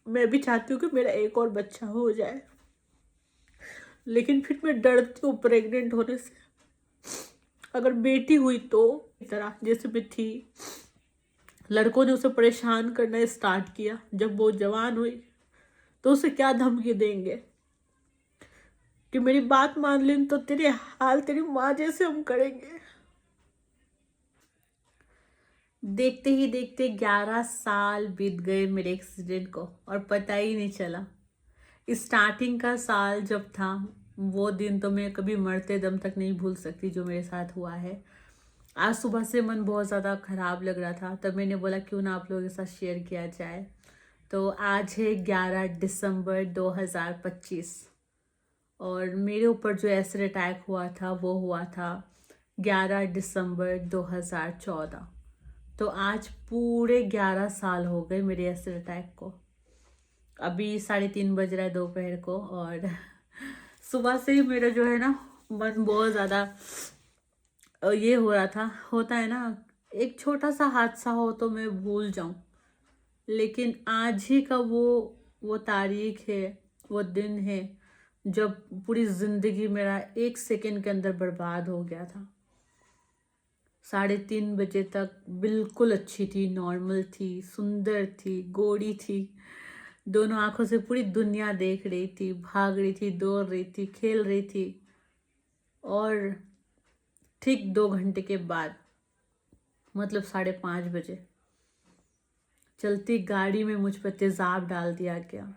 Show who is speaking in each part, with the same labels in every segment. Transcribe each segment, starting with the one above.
Speaker 1: मैं भी चाहती हूँ कि मेरा एक और बच्चा हो जाए, लेकिन फिर मैं डरती हूँ प्रेग्नेंट होने से। अगर बेटी हुई तो इस तरह जैसे मैं थी, लड़कों ने उसे परेशान करना स्टार्ट किया, जब वो जवान हुई तो उसे क्या धमकी देंगे कि मेरी बात मान लें तो तेरे हाल तेरी माँ जैसे हम करेंगे। देखते ही देखते 11 साल बीत गए मेरे एक्सीडेंट को और पता ही नहीं चला। स्टार्टिंग का साल जब था, वो दिन तो मैं कभी मरते दम तक नहीं भूल सकती जो मेरे साथ हुआ है। आज सुबह से मन बहुत ज़्यादा ख़राब लग रहा था, तब मैंने बोला क्यों ना आप लोगों के साथ शेयर किया जाए। तो आज है 11 दिसंबर 2025 और मेरे ऊपर जो एसिड अटैक हुआ था वो हुआ था 11 दिसंबर 2014। तो आज पूरे 11 साल हो गए मेरे एसिड अटैक को। अभी 3:30 बज रहा है दोपहर को और सुबह से ही मेरा जो है ना मन बहुत ज़्यादा ये हो रहा था। होता है ना, एक छोटा सा हादसा हो तो मैं भूल जाऊं, लेकिन आज ही का वो तारीख है, वो दिन है जब पूरी जिंदगी मेरा 1 सेकंड के अंदर बर्बाद हो गया था। 3:30 बजे तक बिल्कुल अच्छी थी, नॉर्मल थी, सुंदर थी, गोरी थी, दोनों आंखों से पूरी दुनिया देख रही थी, भाग रही थी, दौड़ रही थी, खेल रही थी। और ठीक 2 घंटे के बाद, मतलब 5:30 बजे, चलती गाड़ी में मुझ पर तेजाब डाल दिया गया।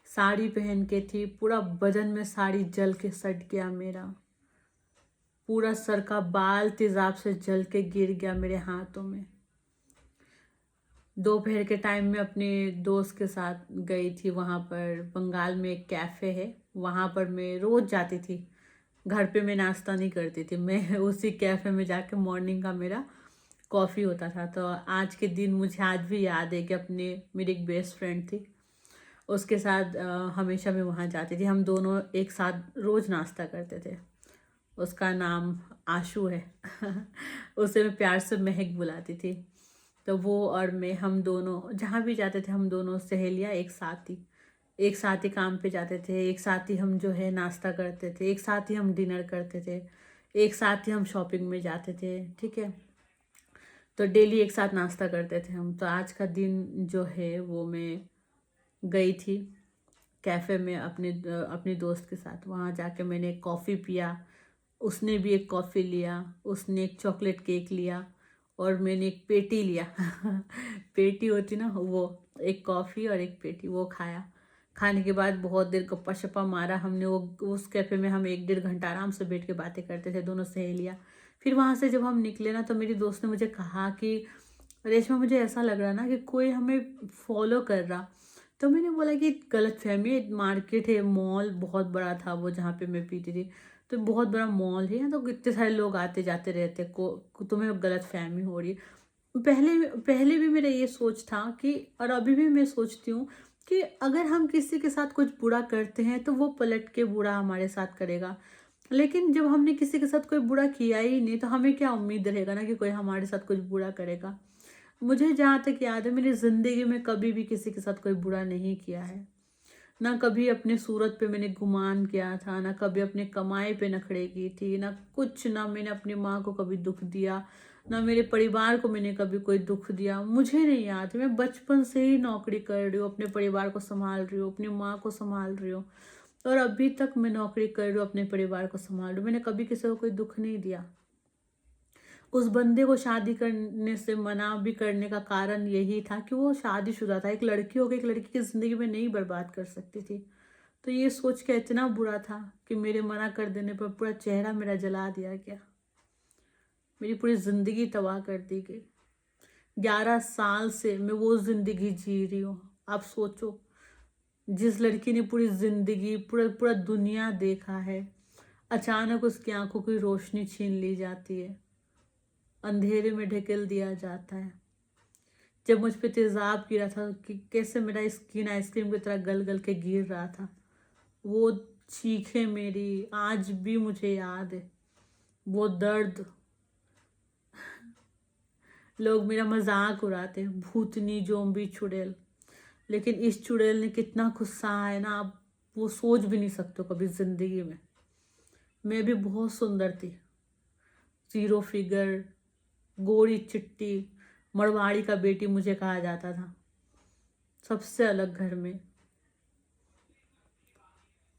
Speaker 1: साड़ी पहन के थी, पूरा बदन में साड़ी जल के सट गया मेरा। पूरा सर का बाल तेजाब से जल के गिर गया मेरे हाथों में। दोपहर के टाइम में अपने दोस्त के साथ गई थी, वहाँ पर बंगाल में एक कैफ़े है, वहाँ पर मैं रोज़ जाती थी। घर पे मैं नाश्ता नहीं करती थी, मैं उसी कैफ़े में जाके मॉर्निंग का मेरा कॉफ़ी होता था। तो आज के दिन मुझे आज भी याद है कि मेरी एक बेस्ट फ्रेंड थी, उसके साथ हमेशा मैं वहाँ जाती थी। हम दोनों एक साथ रोज़ नाश्ता करते थे। उसका नाम आशू है उसे मैं प्यार से महक बुलाती थी। तो वो और मैं, हम दोनों जहाँ भी जाते थे, हम दोनों सहेलियाँ एक साथ ही काम पे जाते थे, एक साथ ही हम जो है नाश्ता करते थे, एक साथ ही हम डिनर करते थे, एक साथ ही हम शॉपिंग में जाते थे, ठीक है। तो डेली एक साथ नाश्ता करते थे हम। तो आज का दिन जो है वो मैं गई थी कैफ़े में अपने दोस्त के साथ। वहाँ जाके मैंने एक कॉफ़ी पिया, उसने भी एक कॉफ़ी लिया, उसने एक चॉकलेट केक लिया और मैंने एक पेटी लिया पेटी होती ना वो, एक कॉफ़ी और एक पेटी, वो खाया। खाने के बाद बहुत देर गप्पा शप्पा मारा हमने। वो उस कैफ़े में हम 1-1.5 घंटा आराम से बैठ के बातें करते थे दोनों सहेलियाँ। फिर वहाँ से जब हम निकले ना, तो मेरी दोस्त ने मुझे कहा कि रेशमा, मुझे ऐसा लग रहा ना कि कोई हमें फॉलो कर रहा। तो मैंने बोला कि गलतफहमी है, मार्केट है, मॉल बहुत बड़ा था वो जहाँ पे मैं पीती थी, तो बहुत बड़ा मॉल है, तो कितने सारे लोग आते जाते रहते तुम्हें गलतफहमी हो रही है। पहले पहले भी मेरा ये सोच था कि, और अभी भी मैं सोचती हूँ कि अगर हम किसी के साथ कुछ बुरा करते हैं तो वो पलट के बुरा हमारे साथ करेगा। लेकिन जब हमने किसी के साथ कोई बुरा किया ही नहीं, तो हमें क्या उम्मीद रहेगा ना कि कोई हमारे साथ कुछ बुरा करेगा। मुझे जहाँ तक याद है, मेरी ज़िंदगी में कभी भी किसी के साथ कोई बुरा नहीं किया है। ना कभी अपने सूरत पे मैंने गुमान किया था, ना कभी अपने कमाई पे नखरे की थी, ना कुछ। ना मैंने अपनी माँ को कभी दुख दिया, ना मेरे परिवार को मैंने कभी कोई दुख दिया। मुझे नहीं याद, मैं बचपन से ही नौकरी कर रही हूँ, अपने परिवार को संभाल रही हूँ, अपनी माँ को संभाल रही हूँ, और अभी तक मैं नौकरी कर रही हूँ, अपने परिवार को संभाल रही हूँ। मैंने कभी किसी को कोई दुख नहीं दिया। उस बंदे को शादी करने से मना भी करने का कारण यही था कि वो शादीशुदा था। एक लड़की होकर एक लड़की की जिंदगी में नहीं बर्बाद कर सकती थी। तो ये सोच के इतना बुरा था कि मेरे मना कर देने पर पूरा चेहरा मेरा जला दिया गया, मेरी पूरी जिंदगी तबाह कर दी गई। 11 साल से मैं वो जिंदगी जी रही हूँ। आप सोचो, जिस लड़की ने पूरी जिंदगी, पूरा पूरा दुनिया देखा है, अचानक उसकी आंखों की रोशनी छीन ली जाती है, अंधेरे में ढकेल दिया जाता है। जब मुझ पे तेजाब गिरा था कि कैसे मेरा स्किन आइसक्रीम की तरह गल गल के गिर रहा था, वो चीखें मेरी आज भी मुझे याद है। वो दर्द, लोग मेरा मजाक उड़ाते, भूतनी जोम्बी चुड़ैल। लेकिन इस चुड़ैल ने कितना गुस्सा है ना, आप वो सोच भी नहीं सकते हो कभी जिंदगी में। मैं भी बहुत सुंदर थी, जीरो फिगर, गोरी चिट्टी, मरवाड़ी का बेटी मुझे कहा जाता था, सबसे अलग घर में।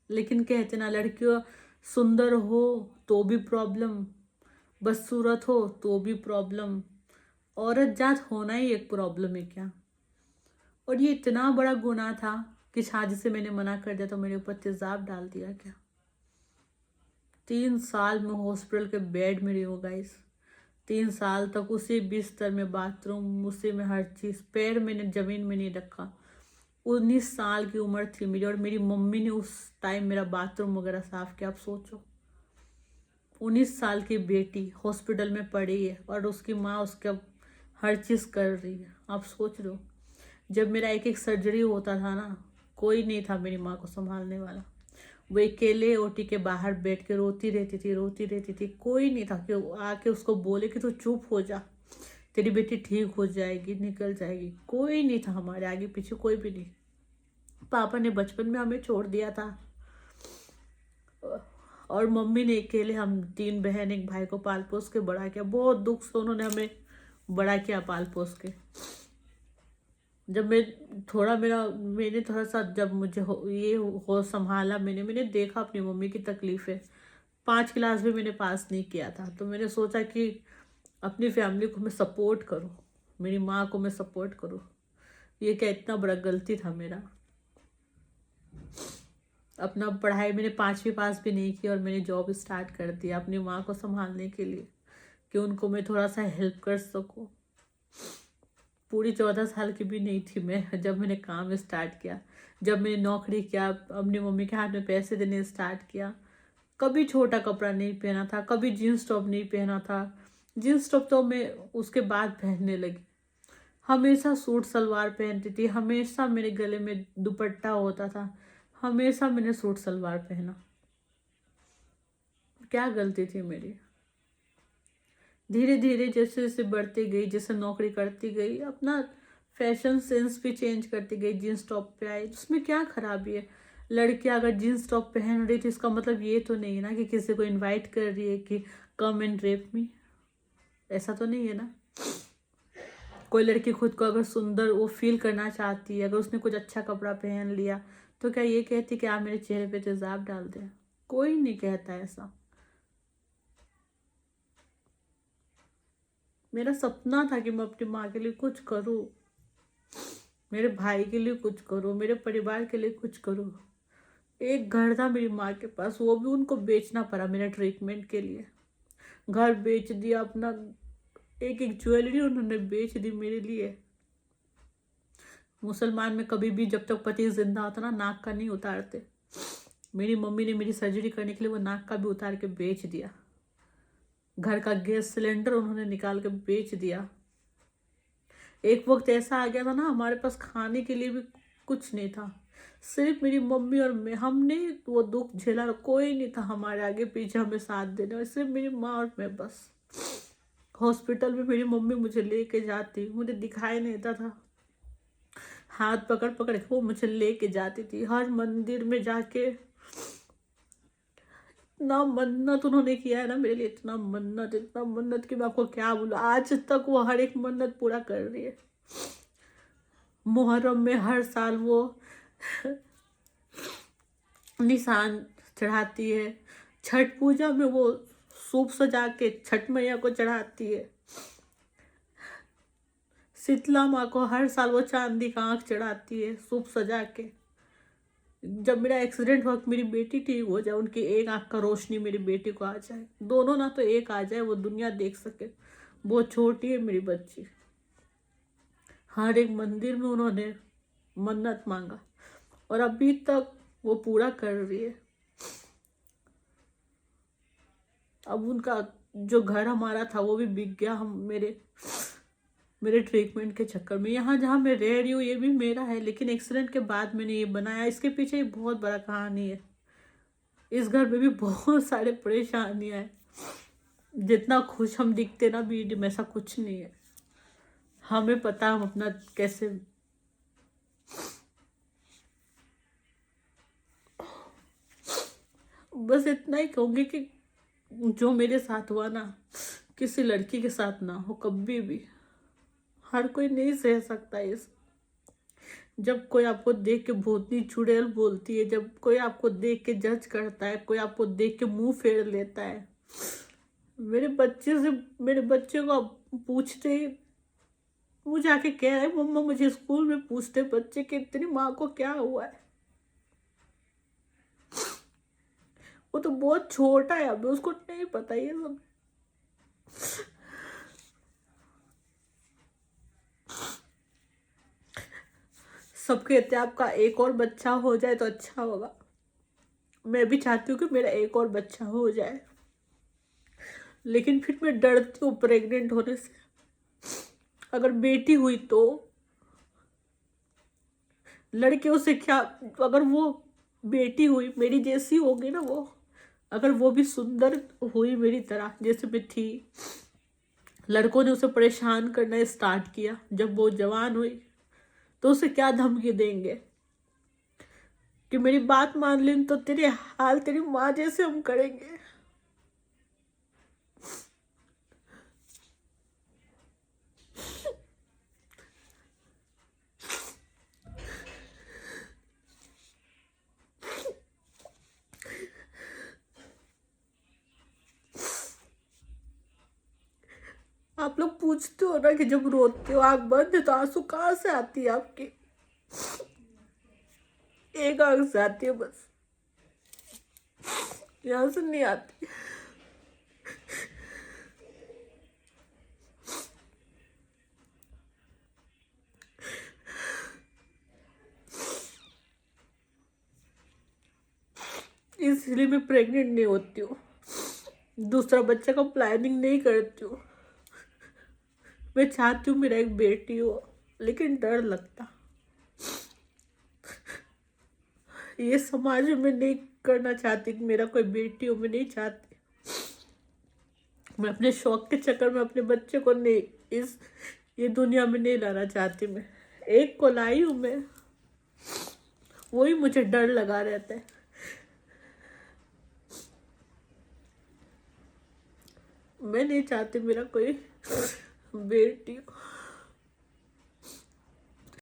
Speaker 1: लेकिन कहते ना, लड़कियों सुंदर हो तो भी प्रॉब्लम, बदसूरत हो तो भी प्रॉब्लम, औरत जात होना ही एक प्रॉब्लम है क्या। और ये इतना बड़ा गुनाह था कि शादी से मैंने मना कर दिया तो मेरे ऊपर तेजाब डाल दिया क्या। 3 साल में हॉस्पिटल के बेड में रही हूँ गाइस, 3 साल तक उसी बिस्तर में, बाथरूम उसी में, हर चीज, पैर मैंने जमीन में नहीं रखा। 19 साल की उम्र थी मेरी, और मेरी मम्मी ने उस टाइम मेरा बाथरूम वगैरह साफ किया। आप सोचो, 19 साल की बेटी हॉस्पिटल में पड़ी है और उसकी माँ उसका हर चीज कर रही है। आप सोच रहे हो, जब मेरा एक एक सर्जरी होता था ना, कोई नहीं था मेरी माँ को संभालने वाला। वो अकेले ओटी के बाहर बैठ के रोती रहती थी, रोती रहती थी। कोई नहीं था कि आके उसको बोले कि तू चुप हो जा, तेरी बेटी ठीक हो जाएगी, निकल जाएगी। कोई नहीं था हमारे आगे पीछे, कोई भी नहीं। पापा ने बचपन में हमें छोड़ दिया था, और मम्मी ने अकेले, हम 3 बहन एक भाई को पाल पोस के बड़ा किया। बहुत दुख से उन्होंने हमें बड़ा किया पाल पोस के। जब मैंने थोड़ा सा, जब मुझे ये हो संभाला, मैंने देखा अपनी मम्मी की तकलीफें। 5 क्लास भी मैंने पास नहीं किया था, तो मैंने सोचा कि अपनी फैमिली को मैं सपोर्ट करूं, मेरी माँ को मैं सपोर्ट करूं। ये क्या इतना बड़ा गलती था मेरा। अपना पढ़ाई मैंने 5वीं पास भी नहीं की और मैंने जॉब स्टार्ट कर दिया अपनी माँ को संभालने के लिए, कि उनको मैं थोड़ा सा हेल्प कर सकूं। पूरी 14 साल की भी नहीं थी मैं जब मैंने काम स्टार्ट किया। जब मैंने नौकरी किया, अपनी मम्मी के हाथ में पैसे देने स्टार्ट किया, कभी छोटा कपड़ा नहीं पहना था, कभी जीन्स टॉप नहीं पहना था। जीन्स टॉप तो मैं उसके बाद पहनने लगी। हमेशा सूट सलवार पहनती थी, हमेशा मेरे गले में दुपट्टा होता था, हमेशा मैंने सूट सलवार पहना। क्या गलती थी मेरी। धीरे धीरे जैसे जैसे बढ़ती गई, जैसे नौकरी करती गई, अपना फैशन सेंस भी चेंज करती गई। जीन्स टॉप पे आई, उसमें क्या खराबी है। लड़की अगर जीन्स टॉप पहन रही थी, इसका मतलब ये तो नहीं है ना कि किसी को इनवाइट कर रही है कि कम एंड रेप मी। ऐसा तो नहीं है ना। कोई लड़की खुद को अगर सुंदर वो फील करना चाहती है, अगर उसने कुछ अच्छा कपड़ा पहन लिया, तो क्या ये कहती कि आप मेरे चेहरे पे तेजाब डाल दें। कोई नहीं कहता ऐसा। मेरा सपना था कि मैं अपनी माँ के लिए कुछ करूं, मेरे भाई के लिए कुछ करूं, मेरे परिवार के लिए कुछ करूं। एक घर था मेरी माँ के पास, वो भी उनको बेचना पड़ा मेरा ट्रीटमेंट के लिए। घर बेच दिया अपना, एक एक ज्वेलरी उन्होंने बेच दी मेरे लिए। मुसलमान में कभी भी जब तक पति जिंदा होता ना, नाक का नहीं उतारते। मेरी मम्मी ने मेरी सर्जरी करने के लिए वो नाक का भी उतार के बेच दिया। घर का गैस सिलेंडर उन्होंने निकाल के बेच दिया। एक वक्त ऐसा आ गया था ना, हमारे पास खाने के लिए भी कुछ नहीं था, सिर्फ मेरी मम्मी और मैं। हमने वो दुख झेला, कोई नहीं था हमारे आगे पीछे हमें साथ देने वाला, सिर्फ मेरी माँ और मैं बस। हॉस्पिटल में मेरी मम्मी मुझे लेके जाती, मुझे दिखाई नहीं देता था, हाथ पकड़ पकड़ के वो मुझे लेके जाती थी। हर मंदिर में जाके इतना मन्नत उन्होंने किया है ना मेरे लिए, इतना मन्नत कि मैं आपको क्या बोलूं। आज तक वो हर एक मन्नत पूरा कर रही है। मुहर्रम में हर साल वो निशान चढ़ाती है। छठ पूजा में वो सूप सजा के छठ मैया को चढ़ाती है। शीतला माँ को हर साल वो चांदी का आँख चढ़ाती है सूप सजा के। जब मेरा एक्सीडेंट हुआ, मेरी बेटी ठीक हो जाए, उनकी एक आँख का रोशनी मेरी बेटी को आ जाए, दोनों ना तो एक आ जाए, वो दुनिया देख सके। बहुत छोटी है मेरी बच्ची। हर एक मंदिर में उन्होंने मन्नत मांगा और अभी तक वो पूरा कर रही है। अब उनका जो घर हमारा था वो भी बिक गया, हम मेरे ट्रीटमेंट के चक्कर में। यहाँ जहाँ मैं रह रही हूँ ये भी मेरा है, लेकिन एक्सीडेंट के बाद मैंने ये बनाया। इसके पीछे एक बहुत बड़ा कहानी है। इस घर में भी बहुत सारे परेशानियां हैं। जितना खुश हम दिखते ना वीडियो में, ऐसा कुछ नहीं है। हमें पता हम अपना कैसे बस इतना ही कहूँगी कि जो मेरे साथ हुआ ना, किसी लड़की के साथ ना हो कभी भी। हर कोई नहीं सह सकता इस। जब कोई आपको देख के भूतनी चुड़ैल बोलती है, जब कोई आपको देख के जज करता है, कोई आपको देख के मुंह फेर लेता है। मेरे बच्चे को आप पूछते ही, वो जाके कह रहा है मम्मा मुझे स्कूल में पूछते बच्चे कि तेरी माँ को क्या हुआ है। वो तो बहुत छोटा है अभी, उसको नहीं पता ये सब। सब कहते हैं आपका एक और बच्चा हो जाए तो अच्छा होगा। मैं भी चाहती हूँ कि मेरा एक और बच्चा हो जाए, लेकिन फिर मैं डरती हूँ प्रेग्नेंट होने से। अगर बेटी हुई तो लड़कियों से क्या, अगर वो बेटी हुई मेरी जैसी होगी ना वो, अगर वो भी सुंदर हुई मेरी तरह जैसे मैं थी, लड़कों ने उसे परेशान करना स्टार्ट किया जब वो जवान हुई, तो उसे क्या धमकी देंगे कि मेरी बात मान ली तो तेरे हाल तेरी माँ जैसे हम करेंगे। आप लोग पूछते हो ना कि जब रोते हो आंख बंद है तो आंसू कहाँ से आती है आपकी? एक आंख से आती है बस, यहाँ से नहीं आती। इसलिए मैं प्रेग्नेंट नहीं होती हूँ, दूसरा बच्चा का प्लानिंग नहीं करती हूँ। मैं चाहती हूँ मेरा एक बेटी हो, लेकिन डर लगता। ये समाज में नहीं करना चाहती कि मेरा कोई बेटी हो, मैं नहीं चाहती। मैं अपने शौक के चक्कर में अपने बच्चे को नहीं ये दुनिया में नहीं लाना चाहती। मैं एक को लाई हूँ, मैं वही मुझे डर लगा रहता है। मैं नहीं चाहती मेरा कोई बेटी हो।